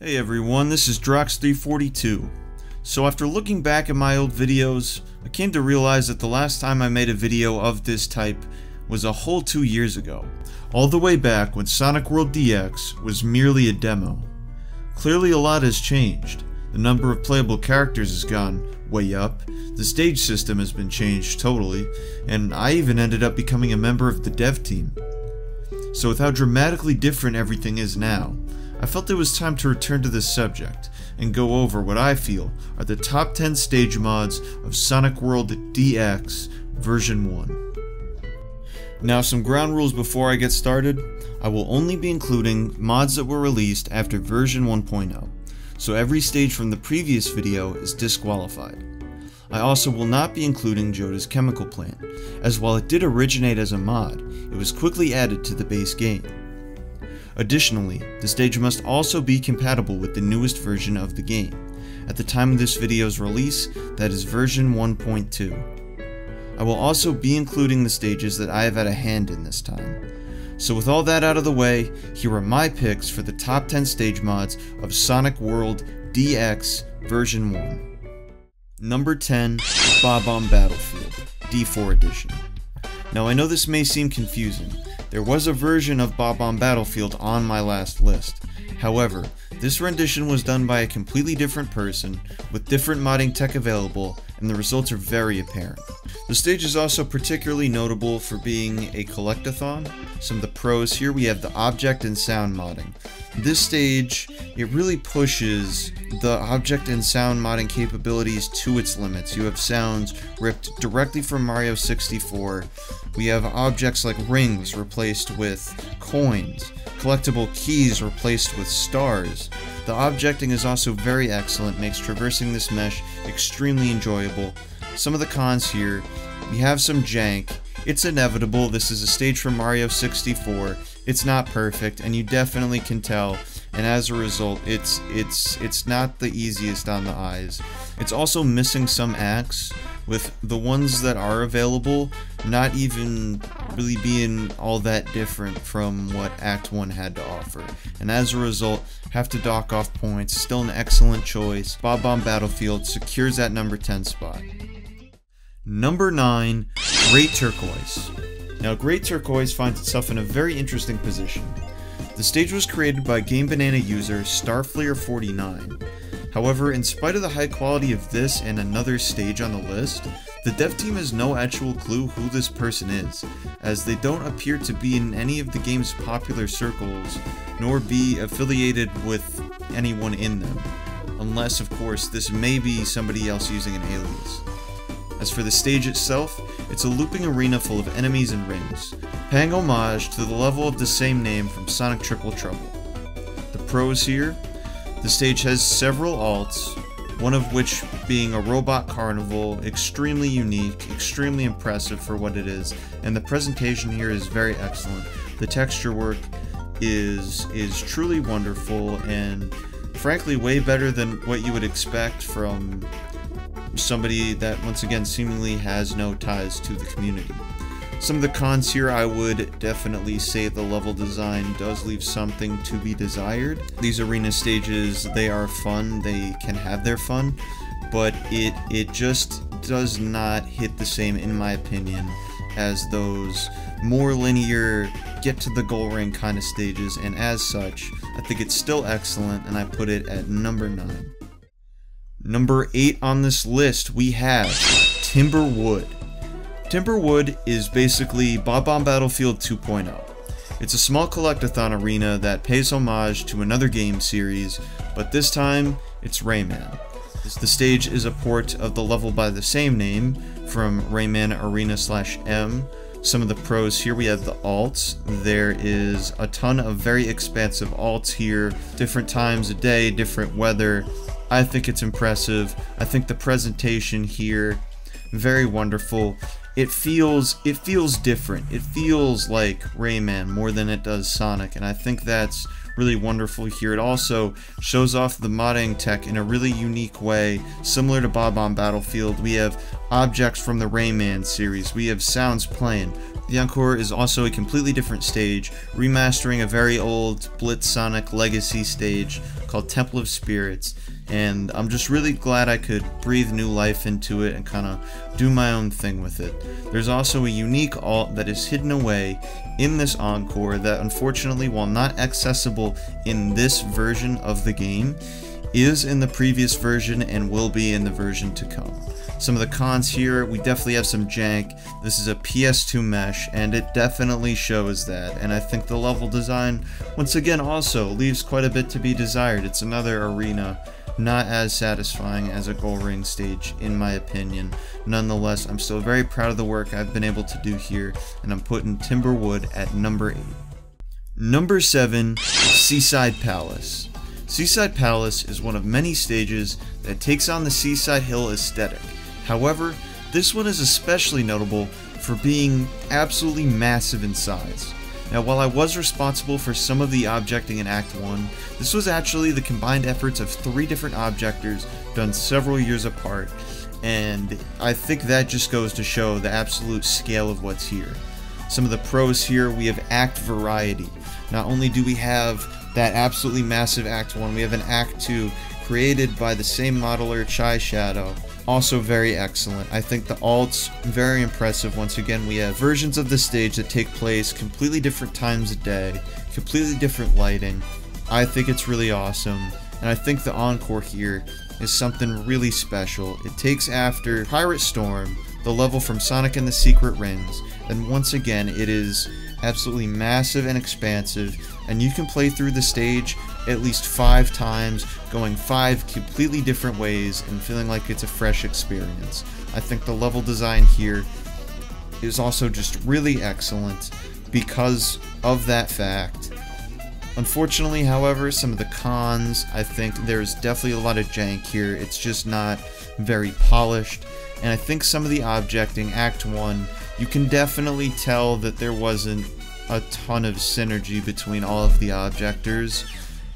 Hey everyone, this is Drox342. So after looking back at my old videos, I came to realize that the last time I made a video of this type was a whole 2 years ago. All the way back when Sonic World DX was merely a demo. Clearly a lot has changed. The number of playable characters has gone way up, the stage system has been changed totally, and I even ended up becoming a member of the dev team. So with how dramatically different everything is now, I felt it was time to return to this subject and go over what I feel are the top 10 stage mods of Sonic World DX version 1. Now some ground rules before I get started. I will only be including mods that were released after version 1.0, so every stage from the previous video is disqualified. I also will not be including Joda's chemical plant, as while it did originate as a mod, it was quickly added to the base game. Additionally, the stage must also be compatible with the newest version of the game. At the time of this video's release, that is version 1.2. I will also be including the stages that I have had a hand in this time. So with all that out of the way, here are my picks for the top 10 stage mods of Sonic World DX version 1. Number 10, Bob-omb Battlefield, D4 edition. Now I know this may seem confusing. There was a version of Bob-omb Battlefield on my last list. However, this rendition was done by a completely different person, with different modding tech available, and the results are very apparent. The stage is also particularly notable for being a collectathon. Some of the pros here, we have the object and sound modding. This stage, it really pushes the object and sound modding capabilities to its limits. You have sounds ripped directly from Mario 64. We have objects like rings replaced with coins, collectible keys replaced with stars. The objecting is also very excellent, makes traversing this mesh extremely enjoyable. Some of the cons here, we have some jank. It's inevitable, this is a stage from Mario 64. It's not perfect, and you definitely can tell, and as a result, it's not the easiest on the eyes. It's also missing some acts, with the ones that are available not even really being all that different from what Act 1 had to offer, and as a result, have to dock off points. Still an excellent choice. Bob-omb Battlefield secures that number 10 spot. Number 9, Great Turquoise. Now, Great Turquoise finds itself in a very interesting position. The stage was created by Game Banana user Starflayer49. However, in spite of the high quality of this and another stage on the list, the dev team has no actual clue who this person is, as they don't appear to be in any of the game's popular circles, nor be affiliated with anyone in them, unless, of course, this may be somebody else using an alias. As for the stage itself, it's a looping arena full of enemies and rings, paying homage to the level of the same name from Sonic Triple Trouble. The pros here, the stage has several alts, one of which being a robot carnival, extremely unique, extremely impressive for what it is, and the presentation here is very excellent. The texture work is truly wonderful, and frankly way better than what you would expect from somebody that, once again, seemingly has no ties to the community. Some of the cons here, I would definitely say the level design does leave something to be desired. These arena stages, they are fun, they can have their fun, but it just does not hit the same, in my opinion, as those more linear, get to the goal ring kind of stages, and as such, I think it's still excellent, and I put it at number 9. Number 8 on this list, we have Timberwood. Timberwood is basically Bob-omb Battlefield 2.0. It's a small collectathon arena that pays homage to another game series, but this time, it's Rayman. The stage is a port of the level by the same name from Rayman Arena/M. Some of the pros here, we have the alts. There is a ton of very expansive alts here, different times of day, different weather. I think it's impressive. I think the presentation here, very wonderful. It feels different. It feels like Rayman more than it does Sonic, and I think that's really wonderful here. It also shows off the modding tech in a really unique way, similar to Bob-omb Battlefield. We have objects from the Rayman series. We have sounds playing. The Encore is also a completely different stage, remastering a very old Blitz Sonic Legacy stage called Temple of Spirits, and I'm just really glad I could breathe new life into it and kind of do my own thing with it. There's also a unique alt that is hidden away in this Encore that, unfortunately, while not accessible in this version of the game, is in the previous version and will be in the version to come. Some of the cons here, we definitely have some jank. This is a PS2 mesh, and it definitely shows that. And I think the level design, once again, also leaves quite a bit to be desired. It's another arena, not as satisfying as a Gold Ring stage, in my opinion. Nonetheless, I'm still very proud of the work I've been able to do here, and I'm putting Timberwood at number 8. Number 7, Seaside Palace. Seaside Palace is one of many stages that takes on the Seaside Hill aesthetic. However, this one is especially notable for being absolutely massive in size. Now, while I was responsible for some of the objecting in Act 1, this was actually the combined efforts of 3 different objectors done several years apart, and I think that just goes to show the absolute scale of what's here. Some of the pros here, we have act variety. Not only do we have that absolutely massive Act 1, we have an Act 2 created by the same modeler, Chai Shadow. Also very excellent. I think the alts, very impressive. Once again, we have versions of the stage that take place completely different times of day, completely different lighting. I think it's really awesome, and I think the Encore here is something really special. It takes after Pirate Storm, the level from Sonic and the Secret Rings, and once again, it is absolutely massive and expansive, and you can play through the stage at least 5 times, going 5 completely different ways and feeling like it's a fresh experience. I think the level design here is also just really excellent because of that fact. Unfortunately, however, some of the cons, I think there's definitely a lot of jank here. It's just not very polished, and I think some of the objecting, Act 1, you can definitely tell that there wasn't a ton of synergy between all of the objectors,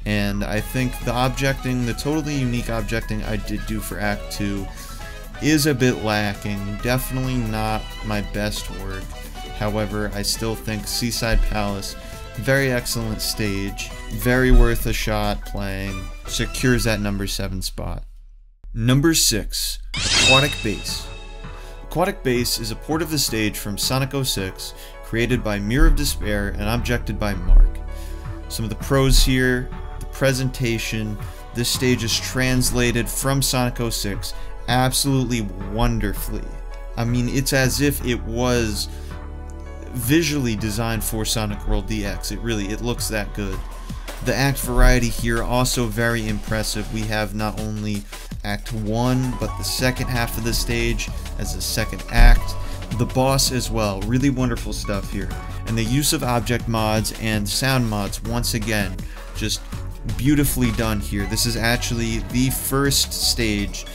and I think the objecting, the totally unique objecting I did do for Act 2 is a bit lacking. Definitely not my best work. However, I still think Seaside Palace, very excellent stage, very worth a shot playing, secures that number 7 spot. Number 6, Aquatic Base. Aquatic Base is a port of the stage from Sonic 06, created by Mirror of Despair and objected by Mark. Some of the pros here, the presentation, this stage is translated from Sonic 06 absolutely wonderfully. I mean, it's as if it was visually designed for Sonic World DX. It looks that good. The act variety here also very impressive. We have not only Act 1, but the second half of the stage as a second act. The boss as well, really wonderful stuff here. And the use of object mods and sound mods, once again, just beautifully done here. This is actually the first stage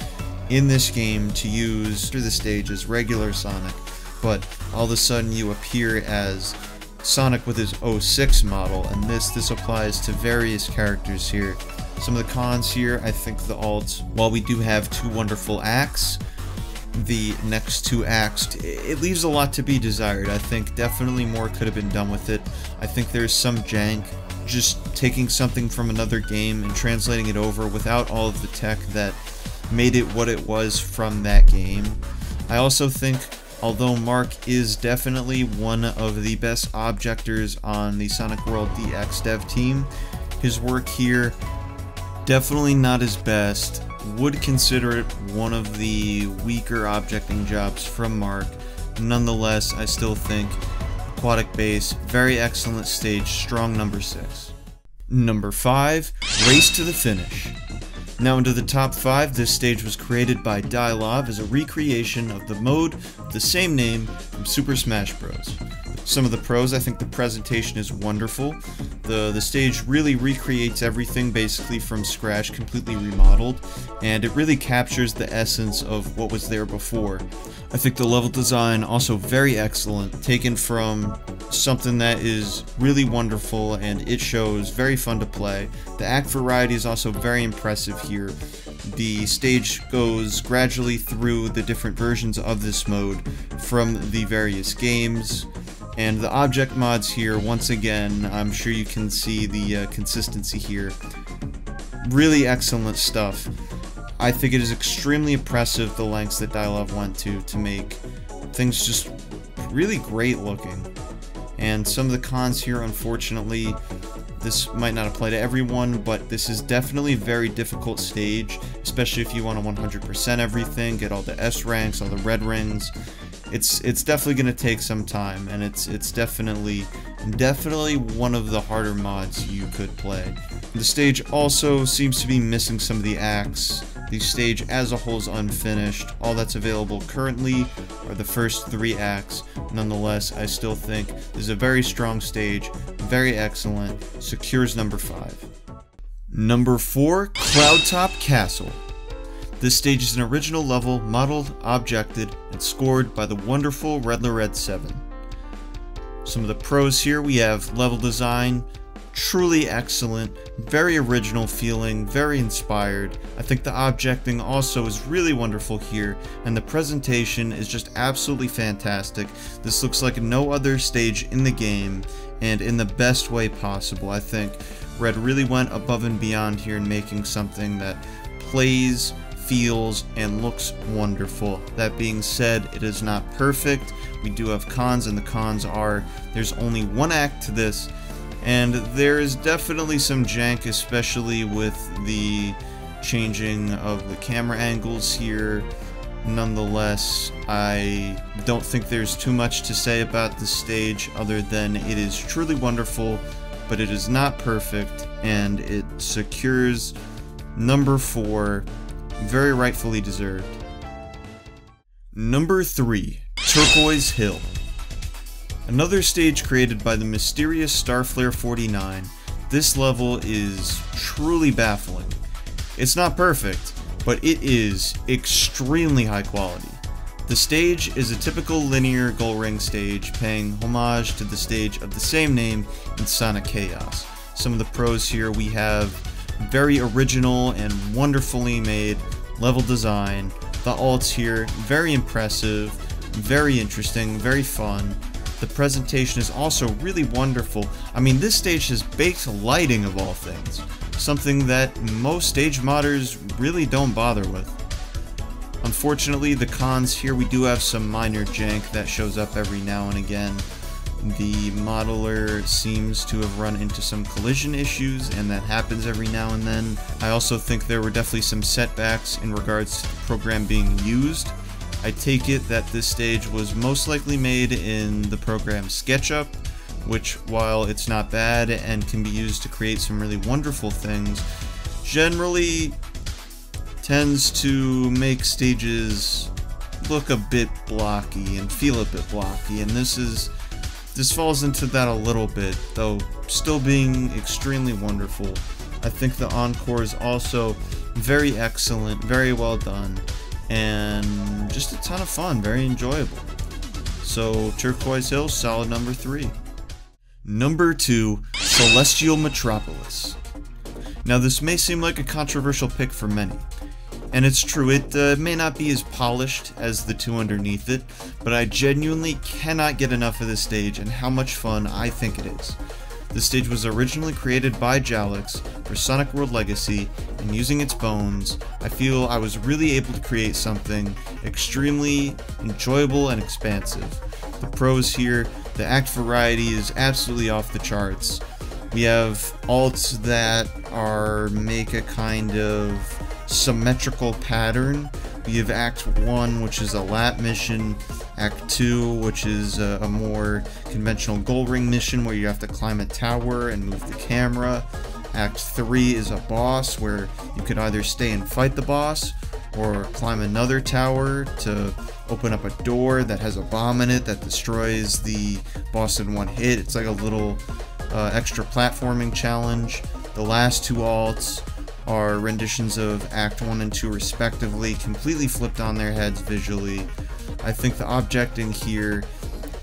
in this game to use the stage as regular Sonic, but all of a sudden you appear as Sonic with his 06 model, and this applies to various characters here. Some of the cons here, I think the alts, while we do have 2 wonderful acts, the next 2 acts, it leaves a lot to be desired. I think definitely more could have been done with it. I think there's some jank, just taking something from another game and translating it over without all of the tech that made it what it was from that game. I also think, although Mark is definitely one of the best objectors on the Sonic World DX dev team, his work here, definitely not his best. Would consider it one of the weaker objecting jobs from Mark. Nonetheless, I still think Aquatic Base, very excellent stage, strong number 6. Number 5, Race to the Finish. Now into the top 5, this stage was created by Dylov as a recreation of the mode of the same name from Super Smash Bros. Some of the pros, I think the presentation is wonderful. The stage really recreates everything basically from scratch, completely remodeled, and it really captures the essence of what was there before. I think the level design also very excellent, taken from something that is really wonderful and it shows, very fun to play. The act variety is also very impressive here. The stage goes gradually through the different versions of this mode from the various games. And the object mods here, once again, I'm sure you can see the consistency here. Really excellent stuff. I think it is extremely impressive the lengths that Dylov went to make things just really great looking. And some of the cons here, unfortunately, this might not apply to everyone, but this is definitely a very difficult stage, especially if you want to 100% everything, get all the S ranks, all the red rings. It's definitely going to take some time, and it's definitely one of the harder mods you could play. The stage also seems to be missing some of the acts. The stage as a whole is unfinished. All that's available currently are the first 3 acts. Nonetheless, I still think this is a very strong stage, very excellent, secures number 5. Number 4, Cloudtop Castle. This stage is an original level, modeled, objected, and scored by the wonderful RedLaRed7. Some of the pros here, we have level design, truly excellent, very original feeling, very inspired. I think the objecting also is really wonderful here, and the presentation is just absolutely fantastic. This looks like no other stage in the game, and in the best way possible. I think Red really went above and beyond here in making something that plays, feels, and looks wonderful. That being said, it is not perfect. We do have cons, and the cons are there's only 1 act to this, and there is definitely some jank, especially with the changing of the camera angles here. Nonetheless, I don't think there's too much to say about this stage other than it is truly wonderful, but it is not perfect, and it secures number 4, very rightfully deserved. Number 3, Turquoise Hill. Another stage created by the mysterious Starflare 49, this level is truly baffling. It's not perfect, but it is extremely high quality. The stage is a typical linear Gull Ring stage, paying homage to the stage of the same name in Sonic Chaos. Some of the pros here, we have very original and wonderfully made level design. The alts here, very impressive, very interesting, very fun. The presentation is also really wonderful. I mean, this stage has baked lighting of all things, something that most stage modders really don't bother with. Unfortunately, the cons here, we do have some minor jank that shows up every now and again. The modeler seems to have run into some collision issues, and that happens every now and then. I also think there were definitely some setbacks in regards to the program being used. I take it that this stage was most likely made in the program SketchUp, which, while it's not bad and can be used to create some really wonderful things, generally tends to make stages look a bit blocky and feel a bit blocky, and this falls into that a little bit, though still being extremely wonderful. I think the encore is also very excellent, very well done, and just a ton of fun, very enjoyable. So Turquoise Hill, solid number 3. Number 2, Celestial Metropolis. Now this may seem like a controversial pick for many, and it's true, it may not be as polished as the 2 underneath it, but I genuinely cannot get enough of this stage and how much fun I think it is. This stage was originally created by Jalex for Sonic World Legacy, and using its bones, I feel I was really able to create something extremely enjoyable and expansive. The pros here, the act variety is absolutely off the charts. We have alts that make a kind of symmetrical pattern. We have Act 1, which is a lap mission, Act 2, which is a more conventional Gull Ring mission where you have to climb a tower and move the camera. Act 3 is a boss where you could either stay and fight the boss or climb another tower to open up a door that has a bomb in it that destroys the boss in one hit. It's like a little extra platforming challenge. The last 2 alts are renditions of Act 1 and 2 respectively, completely flipped on their heads visually. I think the objecting here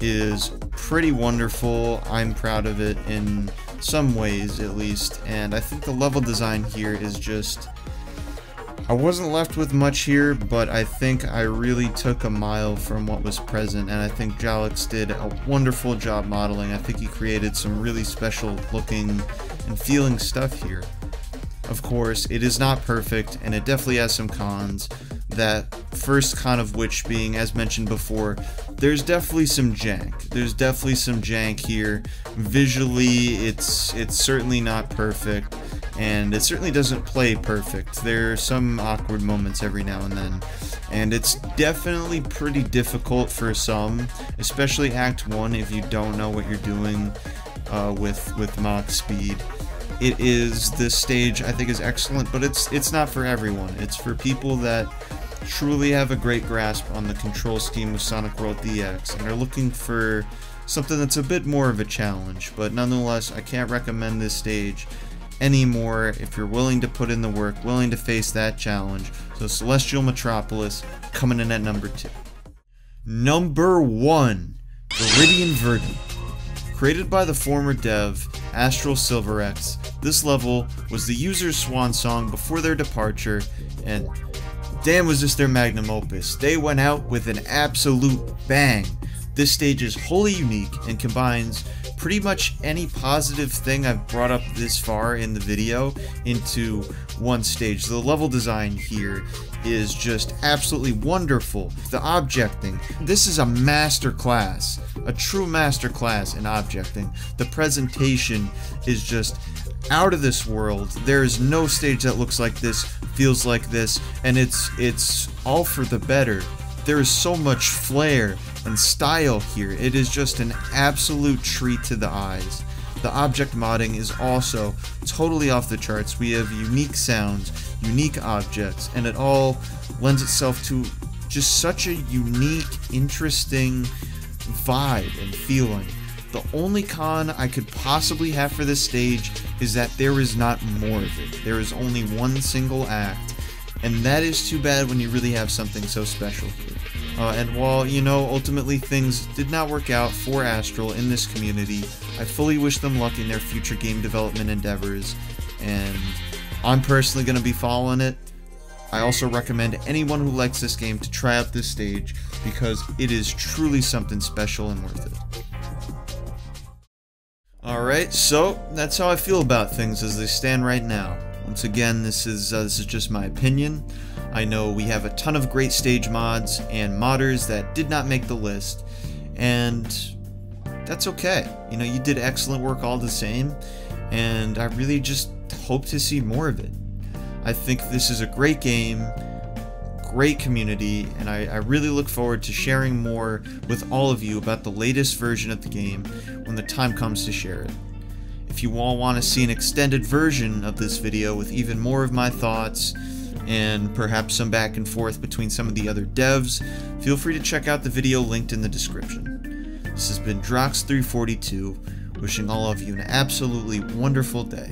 is pretty wonderful. I'm proud of it in some ways at least, and I think the level design here is just I wasn't left with much here, but I think I really took a mile from what was present, and I think Jalex did a wonderful job modeling. I think he created some really special looking and feeling stuff here. Of course, it is not perfect, and it definitely has some cons. That first con of which being, as mentioned before, there's definitely some jank. There's definitely some jank here. Visually, it's certainly not perfect, and it certainly doesn't play perfect. There are some awkward moments every now and then, and it's definitely pretty difficult for some, especially Act 1 if you don't know what you're doing with Mach speed. This stage I think is excellent, but it's not for everyone. It's for people that truly have a great grasp on the control scheme of Sonic World DX and are looking for something that's a bit more of a challenge. But nonetheless, I can't recommend this stage anymore if you're willing to put in the work, willing to face that challenge. So Celestial Metropolis coming in at number 2. Number 1, Viridian Verdant. Created by the former dev Astral Silverex, this level was the user's swan song before their departure, and damn was this their magnum opus. They went out with an absolute bang. This stage is wholly unique and combines pretty much any positive thing I've brought up this far in the video into one stage. The level design here is just absolutely wonderful. The objecting, this is a masterclass, a true masterclass in objecting. The presentation is just out of this world. There is no stage that looks like this, feels like this, and it's all for the better. There is so much flair and style here. It is just an absolute treat to the eyes. The object modding is also totally off the charts. We have unique sounds, unique objects, and it all lends itself to just such a unique, interesting vibe and feeling. The only con I could possibly have for this stage is that there is not more of it. There is only one single act, and that is too bad when you really have something so special here. And while, you know, ultimately things did not work out for Astral in this community, I fully wish them luck in their future game development endeavors, and I'm personally going to be following it. I also recommend anyone who likes this game to try out this stage, because it is truly something special and worth it. Alright, so that's how I feel about things as they stand right now. Once again, this is just my opinion. I know we have a ton of great stage mods and modders that did not make the list, and that's okay. You know, you did excellent work all the same, and I really just hope to see more of it. I think this is a great game, great community, and I really look forward to sharing more with all of you about the latest version of the game when the time comes to share it. If you all want to see an extended version of this video with even more of my thoughts, and perhaps some back and forth between some of the other devs, feel free to check out the video linked in the description. This has been Drox342, wishing all of you an absolutely wonderful day.